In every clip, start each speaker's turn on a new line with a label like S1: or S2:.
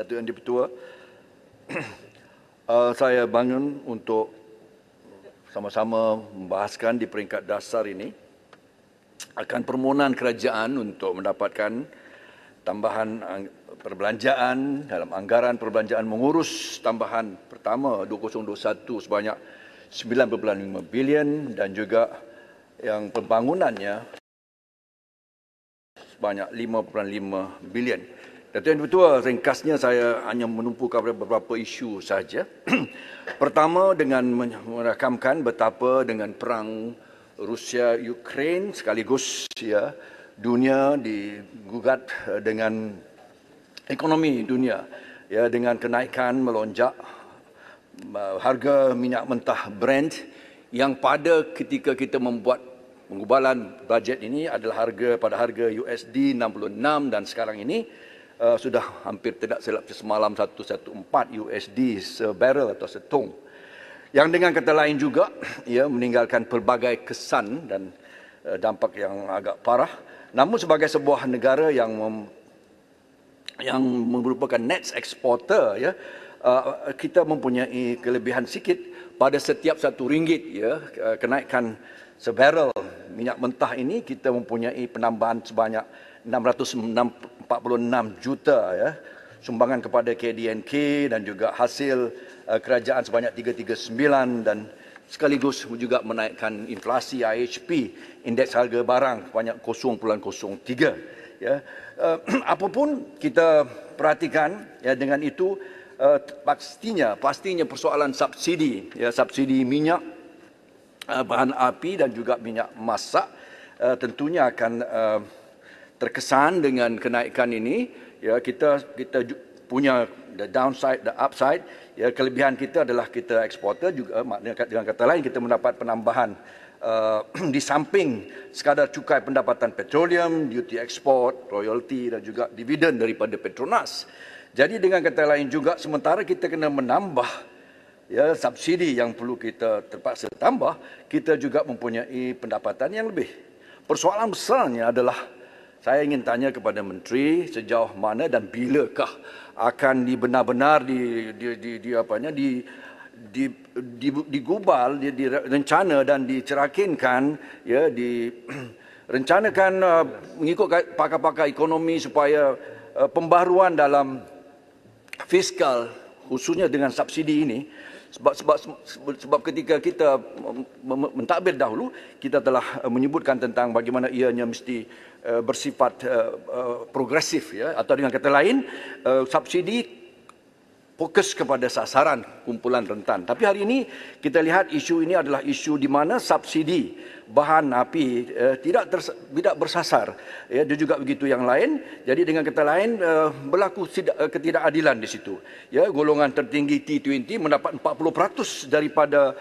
S1: Datuk Yang Di-Pertua, saya bangun untuk sama-sama membahaskan di peringkat dasar ini akan permohonan kerajaan untuk mendapatkan tambahan perbelanjaan dalam anggaran perbelanjaan mengurus tambahan pertama 2021 sebanyak 9.5 bilion dan juga yang pembangunannya sebanyak 5.5 bilion. Datuk Yang Di-Pertua, ringkasnya saya hanya menumpu kepada beberapa isu saja. Pertama, dengan merakamkan betapa dengan perang Rusia-Ukraine sekaligus dunia digugat dengan ekonomi dunia dengan kenaikan melonjak harga minyak mentah Brent yang pada ketika kita membuat penggubalan bajet ini adalah pada harga USD 66 dan sekarang ini sudah hampir tidak silap semalam 114 USD sebarrel atau setong. Yang dengan kata lain juga meninggalkan pelbagai kesan dan dampak yang agak parah. Namun sebagai sebuah negara yang merupakan net exporter kita mempunyai kelebihan sikit pada setiap RM1 kenaikan sebarrel minyak mentah ini kita mempunyai penambahan sebanyak 646 juta sumbangan kepada KDNK dan juga hasil kerajaan sebanyak 339 dan sekaligus juga menaikkan inflasi IHP indeks harga barang sebanyak 0.03 apapun kita perhatikan dengan itu pastinya persoalan subsidi subsidi minyak bahan api dan juga minyak masak tentunya akan terkesan dengan kenaikan ini kita punya the downside the upside kelebihan kita adalah kita eksporter juga maknanya dengan kata lain kita mendapat penambahan di samping sekadar cukai pendapatan petroleum duty export royalty dan juga dividen daripada Petronas. Jadi dengan kata lain juga sementara kita kena menambah subsidi yang perlu kita terpaksa tambah kita juga mempunyai pendapatan yang lebih. Persoalan besarnya adalah saya ingin tanya kepada Menteri sejauh mana dan bilakah akan benar-benar digubal, direncana dan dicerakinkan, direncanakan mengikut pakar-pakar ekonomi supaya pembaharuan dalam fiskal khususnya dengan subsidi ini. Sebab ketika kita mentadbir dahulu kita telah menyebutkan tentang bagaimana ianya mesti bersifat progresif atau dengan kata lain subsidi fokus kepada sasaran kumpulan rentan. Tapi hari ini kita lihat isu ini adalah isu di mana subsidi bahan api tidak bersasar. Dia juga begitu yang lain. Jadi dengan kata lain berlaku ketidakadilan di situ. Golongan tertinggi T20 mendapat 40% daripada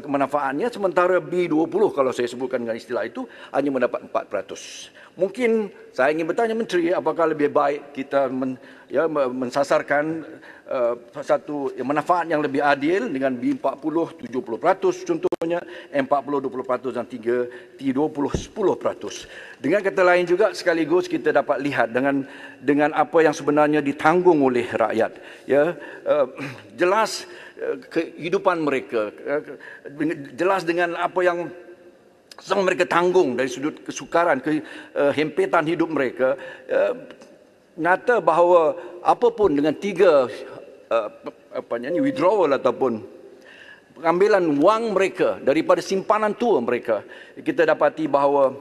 S1: kemanfaatannya sementara B20 kalau saya sebutkan dengan istilah itu hanya mendapat 4%. Mungkin saya ingin bertanya Menteri apakah lebih baik kita mensasarkan satu manfaat yang lebih adil dengan B40 70% contohnya, M40 20% dan T20 10%. Dengan kata lain juga sekaligus kita dapat lihat dengan apa yang sebenarnya ditanggung oleh rakyat. Jelas kehidupan mereka, jelas dengan apa yang sedang mereka tanggung dari sudut kesukaran, kehempetan hidup mereka, nyata bahawa apapun dengan tiga withdrawal ataupun pengambilan wang mereka daripada simpanan tua mereka, kita dapati bahawa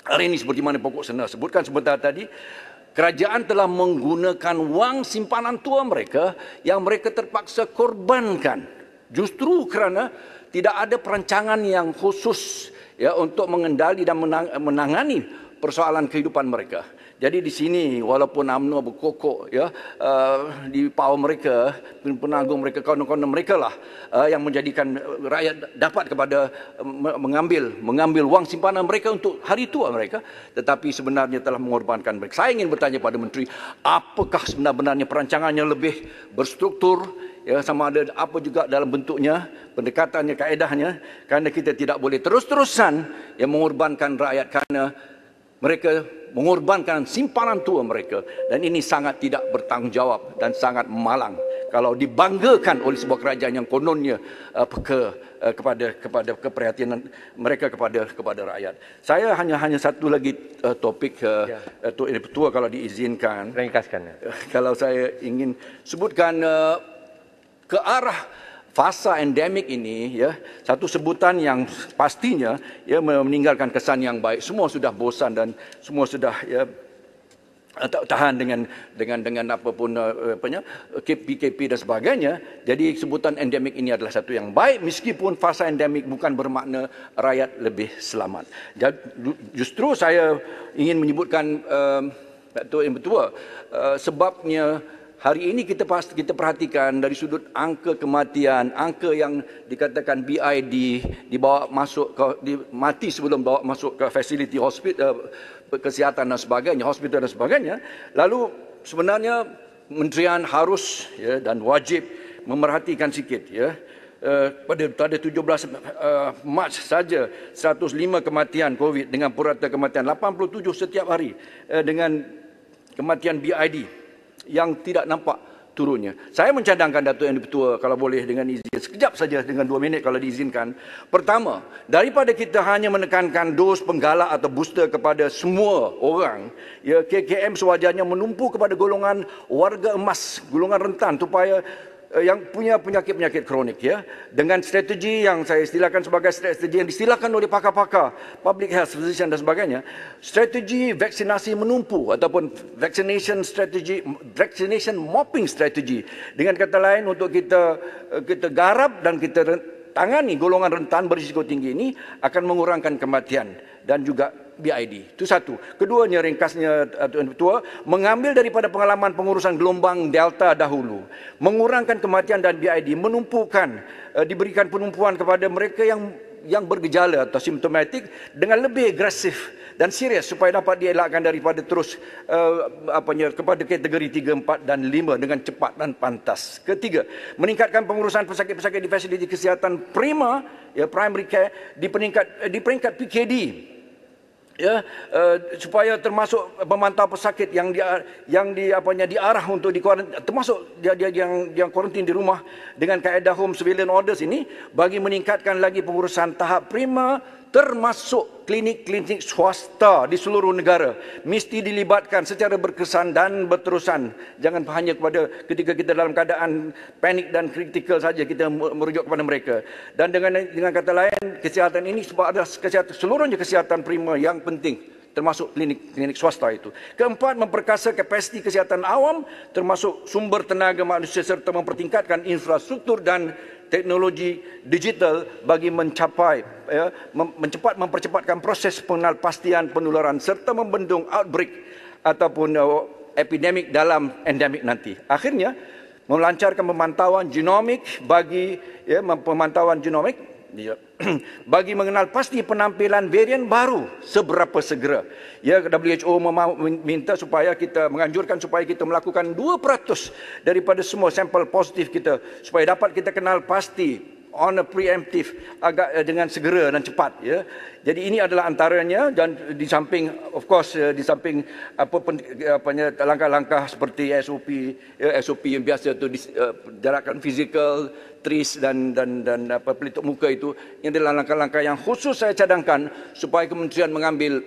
S1: hari ini seperti mana pokok Sena sebutkan sebentar tadi, kerajaan telah menggunakan wang simpanan tua mereka yang mereka terpaksa korbankan justru kerana tidak ada perancangan yang khusus untuk mengendali dan menangani persoalan kehidupan mereka. Jadi di sini walaupun UMNO berkokok di power mereka, penanggung mereka, kawan-kawan mereka lah yang menjadikan rakyat dapat kepada mengambil wang simpanan mereka untuk hari tua mereka, tetapi sebenarnya telah mengorbankan mereka. Saya ingin bertanya pada Menteri, apakah sebenarnya perancangannya lebih berstruktur, sama ada apa juga dalam bentuknya, pendekatannya, kaedahnya, kerana kita tidak boleh terus-terusan mengorbankan rakyat kerana mereka mengorbankan simpanan tua mereka, dan ini sangat tidak bertanggungjawab dan sangat malang kalau dibanggakan oleh sebuah kerajaan yang kononnya kepada keprihatinan mereka kepada rakyat. Saya hanya satu lagi topik Tok Ketua, kalau diizinkan.
S2: Ringkaskan.
S1: Kalau saya ingin sebutkan ke arah fasa endemik ini, ya, satu sebutan yang pastinya meninggalkan kesan yang baik. Semua sudah bosan dan semua sudah tahan dengan apapun PKP dan sebagainya. Jadi sebutan endemik ini adalah satu yang baik, meskipun fasa endemik bukan bermakna rakyat lebih selamat. Justru saya ingin menyebutkan Datuk Yang Bertua, sebabnya hari ini kita perhatikan dari sudut angka kematian, angka yang dikatakan BID dibawa masuk mati sebelum bawa masuk ke fasiliti hospital kesihatan dan sebagainya, hospital dan sebagainya. Lalu sebenarnya Menterian harus dan wajib memerhatikan sikit pada 17 Mac saja 105 kematian COVID dengan purata kematian 87 setiap hari dengan kematian BID yang tidak nampak turunnya. Saya mencadangkan Datuk Yang Bertua, kalau boleh dengan izin, sekejap saja dengan 2 minit kalau diizinkan. Pertama, daripada kita hanya menekankan dos penggalak atau booster kepada semua orang, KKM sewajarnya menumpu kepada golongan warga emas, golongan rentan, supaya yang punya penyakit-penyakit kronik, dengan strategi yang saya istilahkan sebagai strategi yang disilakan oleh pakar-pakar public health physician dan sebagainya, strategi vaksinasi menumpu ataupun vaccination mopping strategy. Dengan kata lain, untuk kita garap dan kita tangani golongan rentan berisiko tinggi ini akan mengurangkan kematian dan juga BID. Itu satu. Keduanya, ringkasnya Tuan Ketua, mengambil daripada pengalaman pengurusan gelombang Delta dahulu, mengurangkan kematian dan BID, menumpukan, diberikan penumpuan kepada mereka yang bergejala atau simptomatik dengan lebih agresif dan serius supaya dapat dielakkan daripada terus kepada kategori 3, 4 dan 5 dengan cepat dan pantas. Ketiga, meningkatkan pengurusan pesakit-pesakit di fasiliti kesihatan prima, primary care, di peringkat PKD. Supaya termasuk memantau pesakit yang diarah untuk termasuk yang kuarantin di rumah dengan kaedah home surveillance orders ini, bagi meningkatkan lagi pengurusan tahap prima, termasuk klinik-klinik swasta di seluruh negara mesti dilibatkan secara berkesan dan berterusan. Jangan hanya ketika kita dalam keadaan panik dan kritikal saja kita merujuk kepada mereka. Dan dengan kata lain, kesihatan ini sebab ada seluruhnya kesihatan prima yang penting, termasuk klinik swasta itu. Keempat, memperkasa kapasiti kesihatan awam termasuk sumber tenaga manusia serta mempertingkatkan infrastruktur dan teknologi digital bagi mempercepatkan proses pengenalpastian penularan serta membendung outbreak ataupun epidemik dalam endemik nanti. Akhirnya, melancarkan pemantauan genomik bagi bagi mengenal pasti penampilan varian baru seberapa segera. WHO meminta menganjurkan supaya kita melakukan 2% daripada semua sampel positif kita supaya dapat kita kenal pasti on a preemptive dengan segera dan cepat. Jadi ini adalah antaranya, dan di samping langkah-langkah seperti SOP yang biasa itu, jarakan fizikal, tris dan pelitup muka itu, ini adalah langkah-langkah yang khusus saya cadangkan supaya kementerian mengambil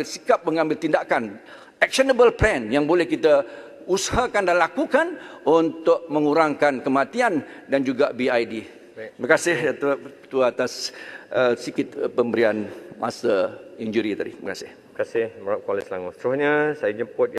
S1: sikap, mengambil tindakan, actionable plan yang boleh kita usahakan dan lakukan untuk mengurangkan kematian dan juga BID. Terima kasih Ketua atas sikit pemberian masa injury tadi. Terima kasih.
S2: Terima kasih Merauke Kuala Selangor. Seterusnya saya jemput